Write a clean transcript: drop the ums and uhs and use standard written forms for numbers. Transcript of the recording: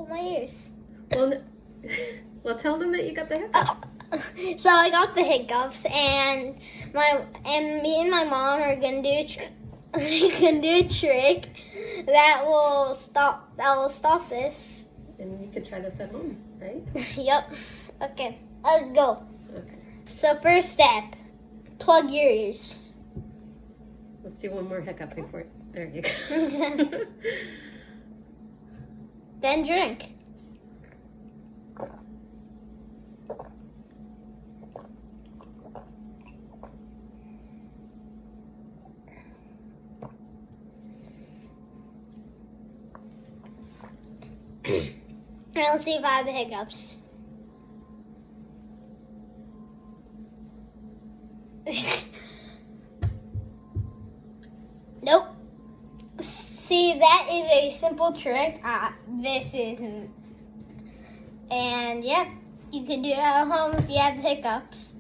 my ears. Well, tell them that you got the hiccups. So I got the hiccups, and me and my mom are gonna do a trick that will stop this. And you could try this at home, right? Yep. Okay, let's go. Okay. So first step, plug your ears. Let's do one more hiccup before. There you go. Then drink. And let's see if I have the hiccups. Nope. See, that is a simple trick. This isn't. And yeah, you can do it at home if you have the hiccups.